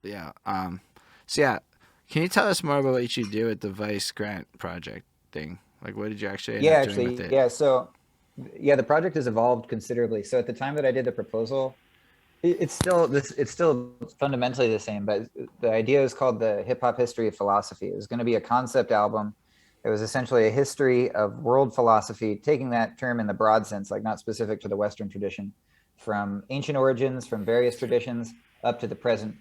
Yeah. So yeah, can you tell us more about what you do with the Vice Grant project thing? Like, what did you actually end Yeah, up doing with actually, it? yeah. So, yeah, the project has evolved considerably. So at the time that I did the proposal, it's still this. It's still fundamentally the same, but the idea is called the Hip Hop History of Philosophy. It was going to be a concept album. It was essentially a history of world philosophy, taking that term in the broad sense, like not specific to the Western tradition, from ancient origins, from various traditions up to the present.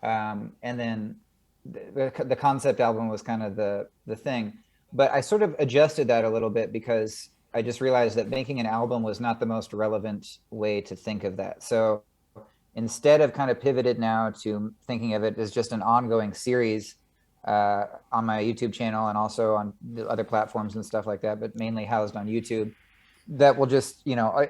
And then the concept album was kind of the thing. But I sort of adjusted that a little bit because I just realized that making an album was not the most relevant way to think of that. So instead of kind of pivoted now to thinking of it as just an ongoing series on my YouTube channel and also on the other platforms and stuff like that, but mainly housed on YouTube, that will just,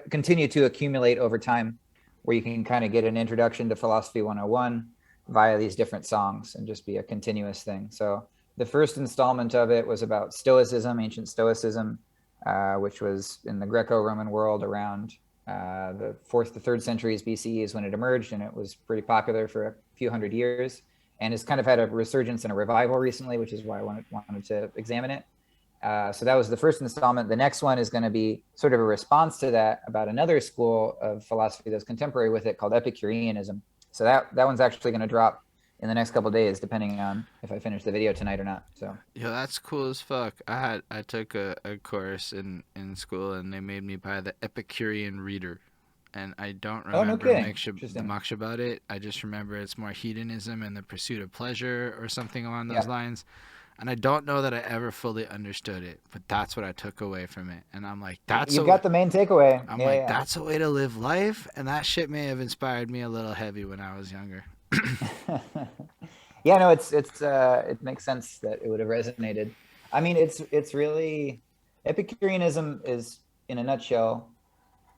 continue to accumulate over time, where you can kind of get an introduction to Philosophy 101 via these different songs and just be a continuous thing. So the first installment of it was about Stoicism, ancient Stoicism, which was in the Greco-Roman world around the fourth to third centuries BCE is when it emerged, and it was pretty popular for a few hundred years, and has kind of had a resurgence and a revival recently, which is why I wanted to examine it. So that was the first installment. The next one is going to be sort of a response to that about another school of philosophy that's contemporary with it called Epicureanism. So that one's actually going to drop in the next couple of days, depending on if I finish the video tonight or not. So Yo, that's cool as fuck. I took a course in school and they made me buy the Epicurean Reader. And I don't oh, no remember kidding, much, interesting. much about it. I just remember it's more hedonism and the pursuit of pleasure or something along those Yeah, lines. And I don't know that I ever fully understood it, but that's what I took away from it. And you've got the main takeaway. Yeah, yeah. that's a way to live life. And that shit may have inspired me a little heavy when I was younger. Yeah, no, it makes sense that it would have resonated. I mean, it's really Epicureanism is, in a nutshell.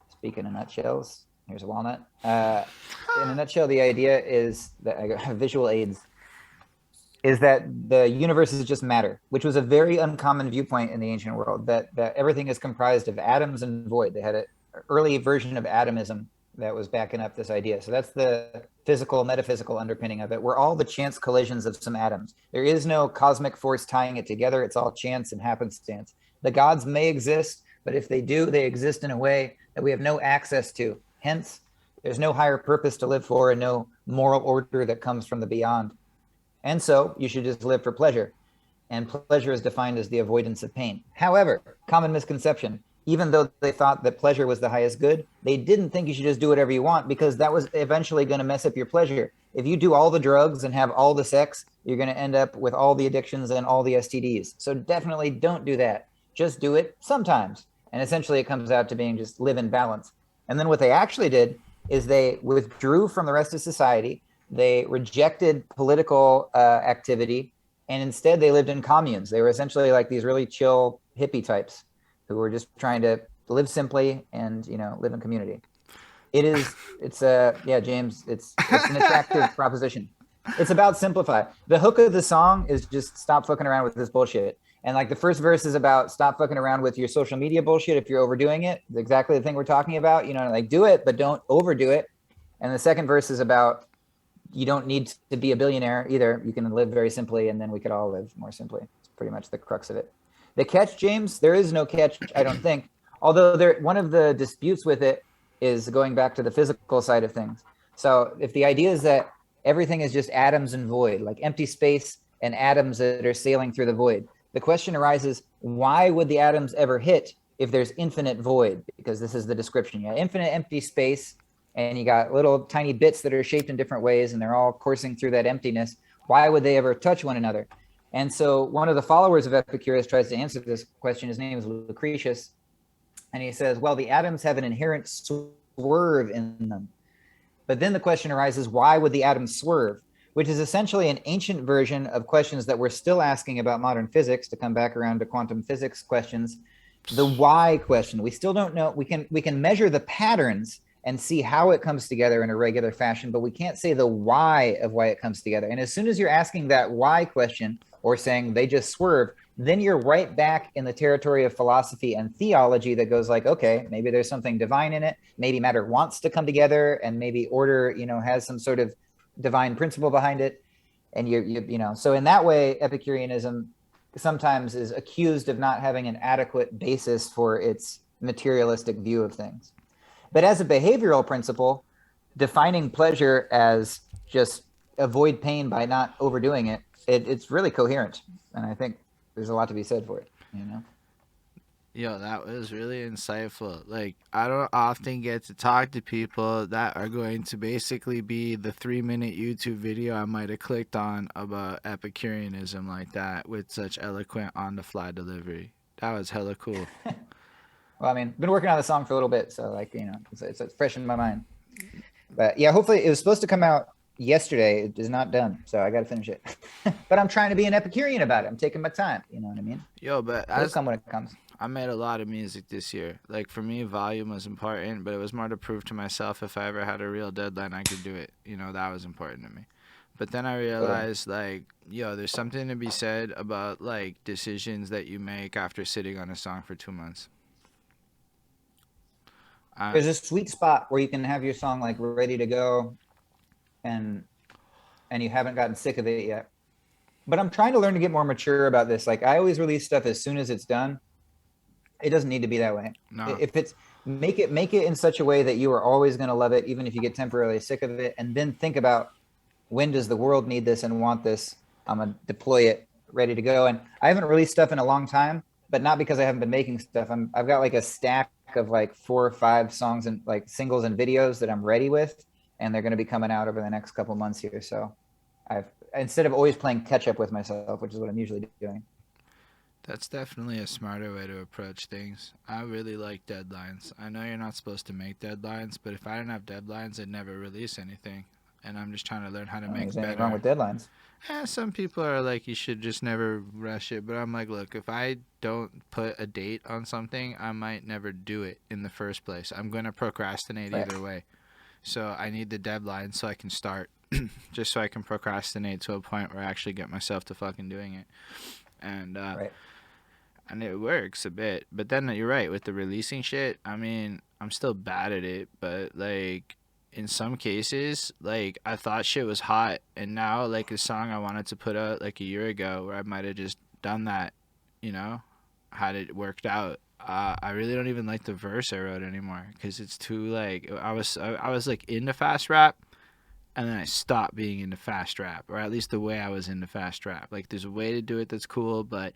Speaking of nutshells, here's a walnut. In a nutshell, the idea is that I have visual aids. Is that the universe is just matter, which was a very uncommon viewpoint in the ancient world. That everything is comprised of atoms and void. They had an early version of atomism that was backing up this idea. So that's the physical, metaphysical underpinning of it. We're all the chance collisions of some atoms. There is no cosmic force tying it together. It's all chance and happenstance. The gods may exist, but if they do, they exist in a way that we have no access to. Hence, there's no higher purpose to live for and no moral order that comes from the beyond. And so you should just live for pleasure. And pleasure is defined as the avoidance of pain. However, common misconception, even though they thought that pleasure was the highest good, they didn't think you should just do whatever you want, because that was eventually going to mess up your pleasure. If you do all the drugs and have all the sex, you're going to end up with all the addictions and all the STDs. So definitely don't do that. Just do it sometimes. And essentially it comes out to being just live in balance. And then what they actually did is they withdrew from the rest of society. They rejected political activity, and instead they lived in communes. They were essentially like these really chill hippie types who were just trying to live simply and live in community. It's yeah, James, it's an attractive proposition. It's about simplify. The hook of the song is just stop fucking around with this bullshit. And like the first verse is about stop fucking around with your social media bullshit if you're overdoing it. It's exactly the thing we're talking about. Like do it, but don't overdo it. And the second verse is about you don't need to be a billionaire either. You can live very simply, and then we could all live more simply. It's pretty much the crux of it. The catch, James, there is no catch, I don't think. Although one of the disputes with it is going back to the physical side of things. So if the idea is that everything is just atoms and void, like empty space and atoms that are sailing through the void, the question arises, why would the atoms ever hit if there's infinite void? Because this is the description. You have infinite empty space, and you got little tiny bits that are shaped in different ways, and they're all coursing through that emptiness. Why would they ever touch one another? And so one of the followers of Epicurus tries to answer this question. His name is Lucretius. And he says, well, the atoms have an inherent swerve in them. But then the question arises, why would the atoms swerve? Which is essentially an ancient version of questions that we're still asking about modern physics, to come back around to quantum physics questions. The why question. We still don't know. We can measure the patterns and see how it comes together in a regular fashion, but we can't say the why of why it comes together. And as soon as you're asking that why question or saying they just swerve, then you're right back in the territory of philosophy and theology that goes like, okay, maybe there's something divine in it. Maybe matter wants to come together, and maybe order, has some sort of divine principle behind it, and you know, so in that way, Epicureanism sometimes is accused of not having an adequate basis for its materialistic view of things. But as a behavioral principle, defining pleasure as just avoid pain by not overdoing it, it's really coherent, and I think there's a lot to be said for it. You know. Yo, that was really insightful. Like, I don't often get to talk to people that are going to basically be the 3-minute YouTube video I might have clicked on about Epicureanism like that with such eloquent on the fly delivery. That was hella cool. Well, I mean, I've been working on the song for a little bit, so like, you know, it's fresh in my mind. But yeah, hopefully it was supposed to come out yesterday. It is not done, so I got to finish it. But I'm trying to be an Epicurean about it. I'm taking my time. You know what I mean? Yo, but It'll come when it comes. I made a lot of music this year. Like, for me, volume was important, but it was more to prove to myself if I ever had a real deadline, I could do it. You know, that was important to me. But then I realized, like, yo, there's something to be said about, like, decisions that you make after sitting on a song for 2 months. There's a sweet spot where you can have your song like ready to go, and you haven't gotten sick of it yet. But I'm trying to learn to get more mature about this. Like, I always release stuff as soon as it's done. It doesn't need to be that way. No. If it's make it in such a way that you are always going to love it, even if you get temporarily sick of it, and then think about, when does the world need this and want this? I'm gonna deploy it ready to go. And I haven't released stuff in a long time, but not because I haven't been making stuff. I've got like a stack of like 4 or 5 songs and like singles and videos that I'm ready with, and they're going to be coming out over the next couple months here. So instead of always playing catch up with myself, which is what I'm usually doing. That's definitely a smarter way to approach things. I really like deadlines. I know you're not supposed to make deadlines, but if I didn't have deadlines, I'd never release anything. And I'm just trying to learn how to make There's better. anything wrong with deadlines. Some people are like, you should just never rush it. But I'm like, look, if I don't put a date on something, I might never do it in the first place. I'm going to procrastinate either way. So I need the deadline so I can start. Just so I can procrastinate to a point where I actually get myself to fucking doing it. And and it works a bit. But then you're right, with the releasing shit, I mean, I'm still bad at it. But like, in some cases, like, I thought shit was hot, and now, like, a song I wanted to put out like a year ago where I might have just done that, you know, had it worked out. I really don't even like the verse I wrote anymore because it's too, like, I was like into fast rap, and then I stopped being into fast rap, or at least the way I was into fast rap. Like, there's a way to do it that's cool, but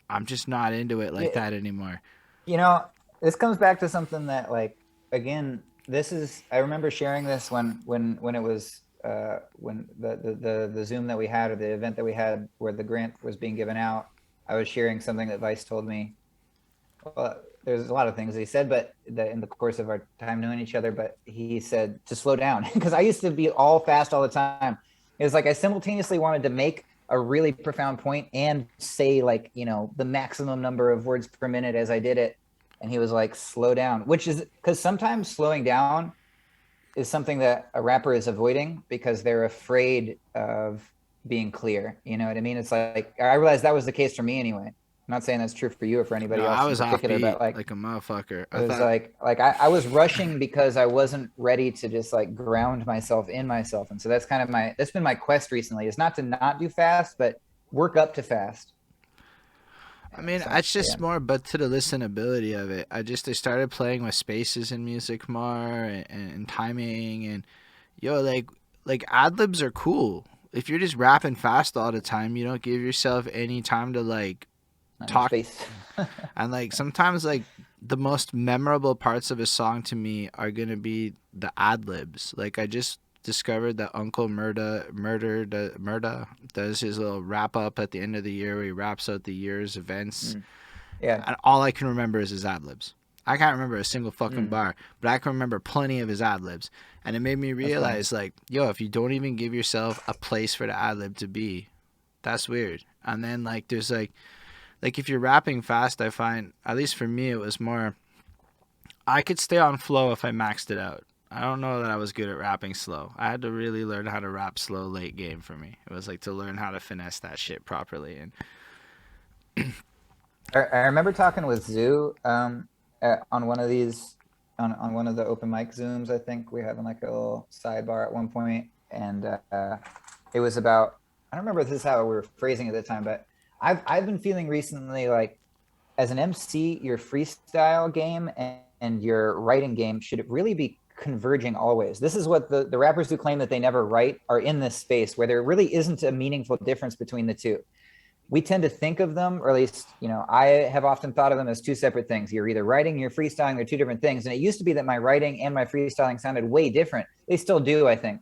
I'm just not into it like that anymore. You know, this comes back to something that, like, again, I remember sharing this when it was when the Zoom that we had, or the event that we had where the grant was being given out. I was sharing something that Vice told me. Well, there's a lot of things he said, but in the course of our time knowing each other, but he said to slow down, because I used to be all fast all the time. It was like I simultaneously wanted to make a really profound point and say, like, you know, the maximum number of words per minute as I did it. And he was like, slow down, which is because sometimes slowing down is something that a rapper is avoiding because they're afraid of being clear. You know what I mean? It's like, I realized that was the case for me anyway. I'm not saying that's true for you or for anybody else. I was in particular, offbeat, but like a motherfucker. It was like I was rushing because I wasn't ready to just like ground myself in myself. And so that's kind of that's been my quest recently, is not to not do fast, but work up to fast. I mean, it's just more, but to the listenability of it. I started playing with spaces in music more, and timing, and yo, like ad libs are cool. If you're just rapping fast all the time, you don't give yourself any time to like talk. And like sometimes, like, the most memorable parts of a song to me are gonna be the ad libs. Like, I just discovered that Uncle Murda does his little wrap up at the end of the year where he raps out the year's events. Yeah. And all I can remember is his ad libs. I can't remember a single fucking bar, but I can remember plenty of his ad libs. And it made me realize, like, yo, if you don't even give yourself a place for the ad lib to be, that's weird. And then, like, there's like if you're rapping fast, I find, at least for me, it was more, I could stay on flow if I maxed it out. I don't know that I was good at rapping slow. I had to really learn how to rap slow late game for me. It was like to learn how to finesse that shit properly. And I remember talking with Zoo on one of these, on one of the open mic Zooms. I think we were having like a little sidebar at one point, and it was about, I don't remember if this is how we were phrasing it at the time, but I've been feeling recently like, as an MC, your freestyle game and your writing game should really be converging always. This is what the rappers who claim that they never write are in this space where there really isn't a meaningful difference between the two. We tend to think of them, or at least, you know, I have often thought of them as two separate things. You're either writing, you're freestyling, they're two different things. And it used to be that my writing and my freestyling sounded way different. They still do, I think,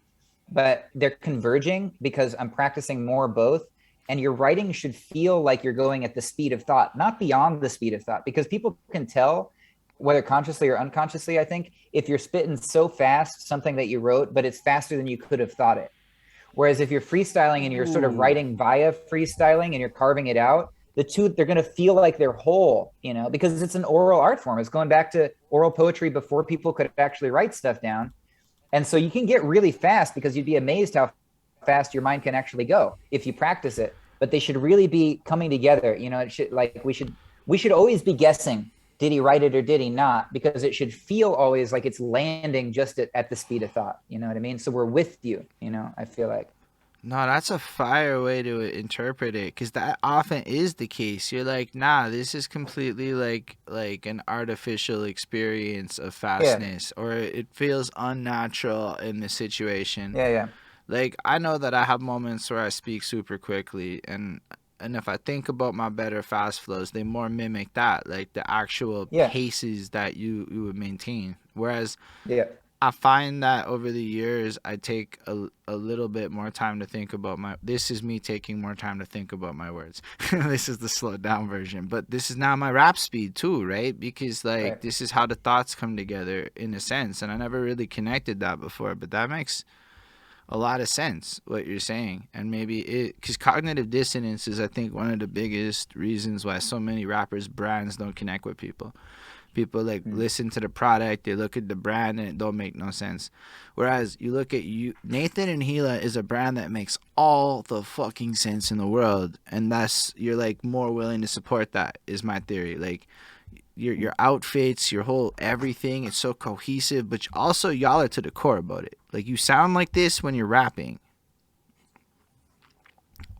but they're converging because I'm practicing more both. And your writing should feel like you're going at the speed of thought, not beyond the speed of thought, because people can tell, whether consciously or unconsciously, I think, if you're spitting so fast something that you wrote, but it's faster than you could have thought it. Whereas if you're freestyling and you're sort of writing via freestyling and you're carving it out, the two, they're going to feel like they're whole, you know, because it's an oral art form. It's going back to oral poetry before people could actually write stuff down. And so you can get really fast because you'd be amazed how fast your mind can actually go if you practice it. But they should really be coming together. You know, it should, like, we should always be guessing, did he write it or did he not? Because it should feel always like it's landing just at the speed of thought. You know what I mean? So we're with you, you know, I feel like. No, that's a fire way to interpret it, because that often is the case. You're like, nah, this is completely like an artificial experience of fastness, or it feels unnatural in the situation. Yeah. Like, I know that I have moments where I speak super quickly, and if I think about my better fast flows, they more mimic that, like the actual paces that you would maintain. Whereas I find that over the years, I take a little bit more time to think about this is me taking more time to think about my words. This is the slowed down version. But this is now my rap speed too, right? Because this is how the thoughts come together in a sense. And I never really connected that before, but that makes a lot of sense, what you're saying. And maybe because cognitive dissonance is, I think, one of the biggest reasons why so many rappers' brands don't connect with people. People listen to the product, they look at the brand, and it don't make no sense. Whereas you look at Nathan and Gila is a brand that makes all the fucking sense in the world, and thus you're like more willing to support that, is my theory. Like your outfits, your whole everything, it's so cohesive, but also y'all are to the core about it. Like, you sound like this when you're rapping.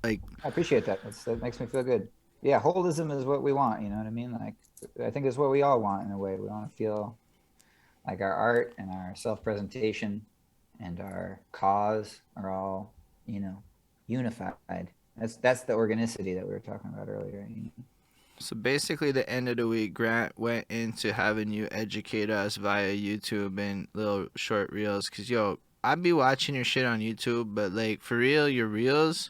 Like, I appreciate that. That makes me feel good. Yeah, holism is what we want, you know what I mean? Like, I think it's what we all want in a way. We want to feel like our art and our self-presentation and our cause are all, you know, unified. That's the organicity that we were talking about earlier. You know? So basically, the end of the week, Grant went into having you educate us via YouTube and little short reels. Because, yo, I'd be watching your shit on YouTube, but, like, for real, your reels,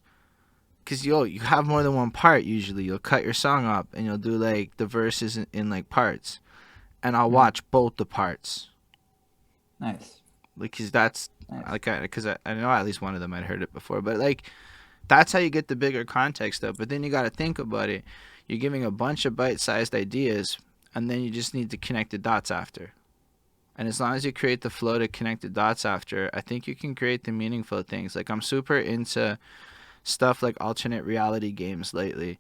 because, yo, you have more than one part usually. You'll cut your song up and you'll do, like, the verses in like, parts. And I'll watch both the parts. Nice. Because that's, because I know at least one of them I'd heard it before. But, like, that's how you get the bigger context up. But then you got to think about it. You're giving a bunch of bite-sized ideas, and then you just need to connect the dots after. And as long as you create the flow to connect the dots after, I think you can create the meaningful things. Like, I'm super into stuff like alternate reality games lately,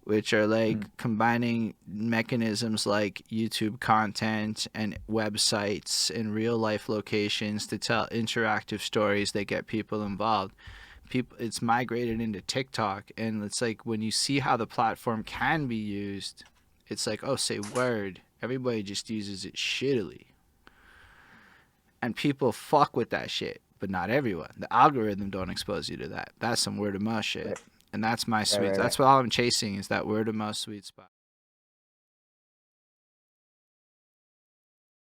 which are like combining mechanisms like YouTube content and websites and real life locations to tell interactive stories that get people involved. It's migrated into TikTok, and it's like when you see how the platform can be used, it's like, oh, say word. Everybody just uses it shittily. And people fuck with that shit. But not everyone. The algorithm don't expose you to that. That's some word of mouth shit. And that's my sweet. That's what all I'm chasing, is that word of mouth sweet spot.